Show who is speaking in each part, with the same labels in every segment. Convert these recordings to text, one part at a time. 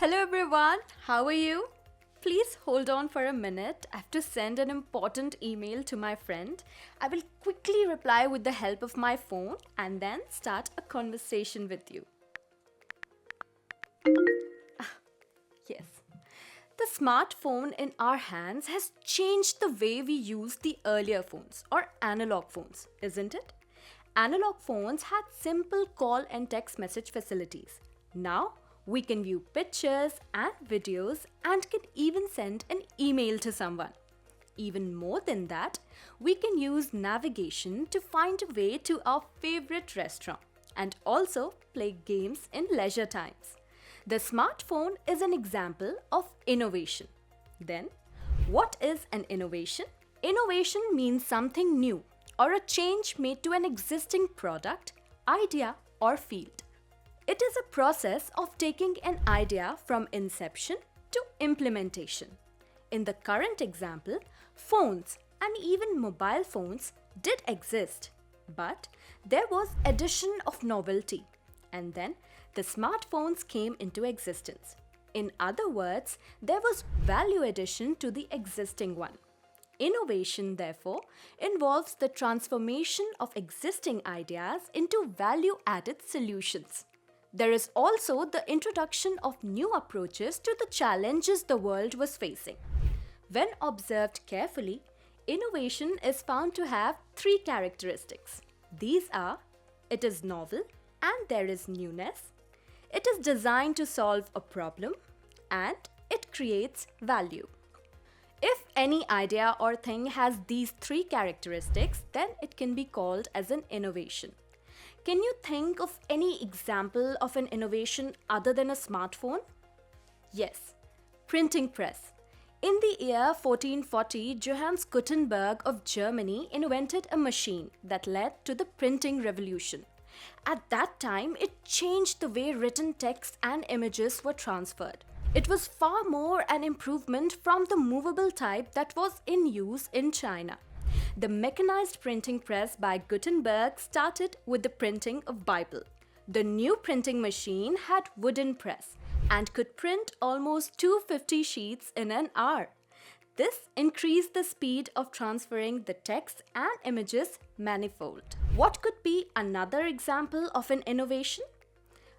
Speaker 1: Hello everyone, how are you? Please hold on for a minute. I have to send an important email to my friend. I will quickly reply with the help of my phone and then start a conversation with you. Yes. The smartphone in our hands has changed the way we use the earlier phones or analog phones, isn't it? Analog phones had simple call and text message facilities. Now, we can view pictures and videos and can even send an email to someone. Even more than that, we can use navigation to find a way to our favorite restaurant and also play games in leisure times. The smartphone is an example of innovation. Then, what is an innovation? Innovation means something new or a change made to an existing product, idea, or field. It is a process of taking an idea from inception to implementation. In the current example, phones and even mobile phones did exist, but there was addition of novelty, and then the smartphones came into existence. In other words, there was value addition to the existing one. Innovation, therefore, involves the transformation of existing ideas into value-added solutions. There is also the introduction of new approaches to the challenges the world was facing. When observed carefully, innovation is found to have three characteristics. These are: it is novel and there is newness, it is designed to solve a problem, and it creates value. If any idea or thing has these three characteristics, then it can be called as an innovation. Can you think of any example of an innovation other than a smartphone? Yes, printing press. In the year 1440, Johannes Gutenberg of Germany invented a machine that led to the printing revolution. At that time, it changed the way written text and images were transferred. It was far more an improvement from the movable type that was in use in China. The mechanized printing press by Gutenberg started with the printing of Bible. The new printing machine had wooden press and could print almost 250 sheets in an hour. This increased the speed of transferring the text and images manifold. What could be another example of an innovation?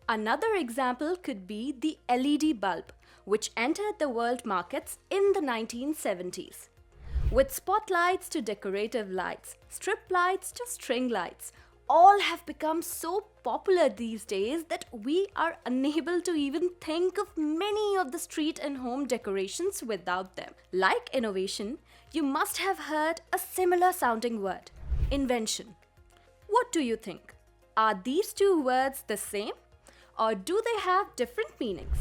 Speaker 1: Another example could be the LED bulb, which entered the world markets in the 1970s. With spotlights to decorative lights, strip lights to string lights, all have become so popular these days that we are unable to even think of many of the street and home decorations without them. Like innovation, you must have heard a similar sounding word: invention. What do you think? Are these two words the same, or do they have different meanings?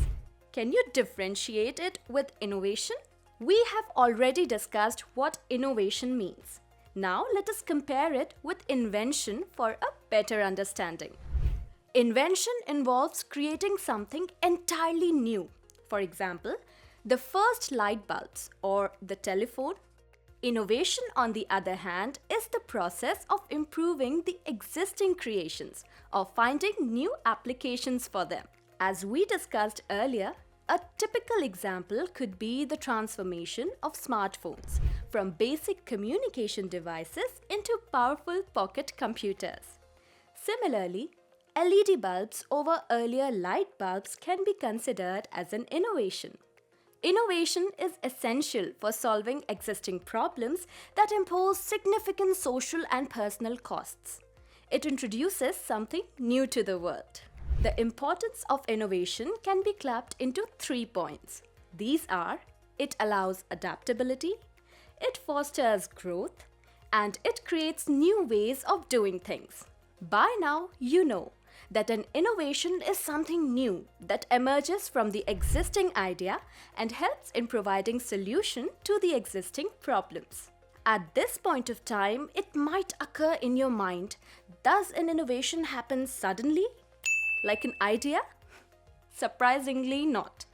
Speaker 1: Can you differentiate it with innovation? We have already discussed what innovation means. Now let us compare it with invention for a better understanding. Invention involves creating something entirely new. For example, the first light bulbs or the telephone. Innovation, on the other hand, is the process of improving the existing creations or finding new applications for them. As we discussed earlier, a typical example could be the transformation of smartphones from basic communication devices into powerful pocket computers. Similarly, LED bulbs over earlier light bulbs can be considered as an innovation. Innovation is essential for solving existing problems that impose significant social and personal costs. It introduces something new to the world. The importance of innovation can be clubbed into 3 points. These are: it allows adaptability, it fosters growth, and it creates new ways of doing things. By now, you know that an innovation is something new that emerges from the existing idea and helps in providing solution to the existing problems. At this point of time, it might occur in your mind, does an innovation happen suddenly? Like an idea? Surprisingly not.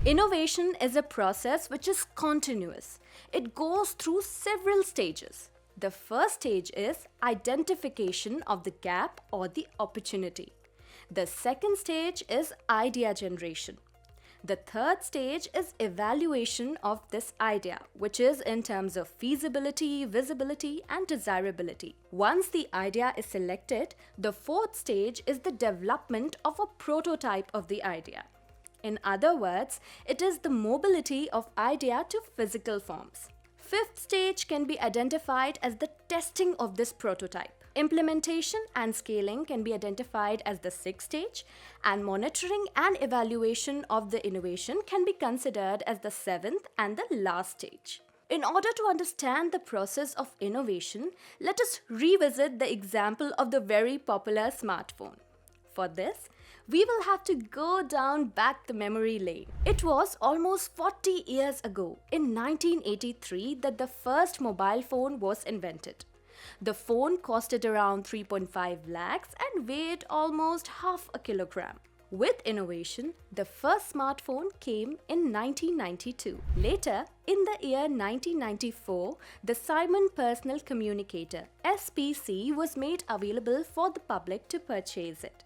Speaker 1: Innovation is a process which is continuous. It goes through several stages. The first stage is identification of the gap or the opportunity. The second stage is idea generation. The third stage is evaluation of this idea, which is in terms of feasibility, visibility, and desirability. Once the idea is selected, the fourth stage is the development of a prototype of the idea. In other words, it is the mobility of idea to physical forms. Fifth stage can be identified as the testing of this prototype. Implementation and scaling can be identified as the sixth stage, and monitoring and evaluation of the innovation can be considered as the seventh and the last stage. In order to understand the process of innovation, let us revisit the example of the very popular smartphone. For this, we will have to go down back the memory lane. It was almost 40 years ago, in 1983, that the first mobile phone was invented. The phone costed around 3.5 lakhs and weighed almost half a kilogram. With innovation, the first smartphone came in 1992. Later, in the year 1994, the Simon Personal Communicator (SPC) was made available for the public to purchase it.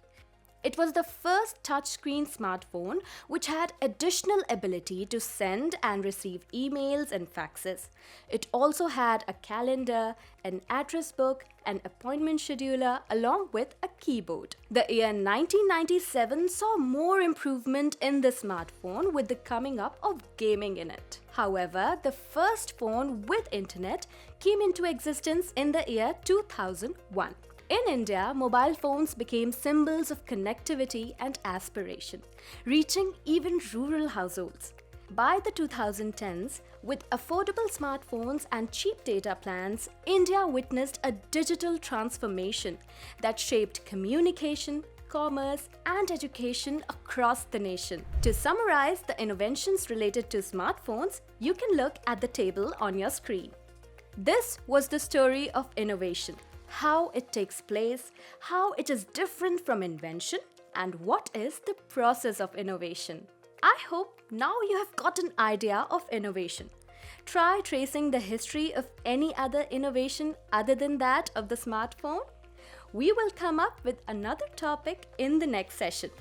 Speaker 1: It was the first touchscreen smartphone which had additional ability to send and receive emails and faxes. It also had a calendar, an address book, an appointment scheduler, along with a keyboard. The year 1997 saw more improvement in the smartphone with the coming up of gaming in it. However, the first phone with internet came into existence in the year 2001. In India, mobile phones became symbols of connectivity and aspiration, reaching even rural households. By the 2010s, with affordable smartphones and cheap data plans, India witnessed a digital transformation that shaped communication, commerce, and education across the nation. To summarize the innovations related to smartphones, you can look at the table on your screen. This was the story of innovation. How it takes place, how it is different from invention, and what is the process of innovation. I hope now you have got an idea of innovation. Try tracing the history of any other innovation other than that of the smartphone. We will come up with another topic in the next session.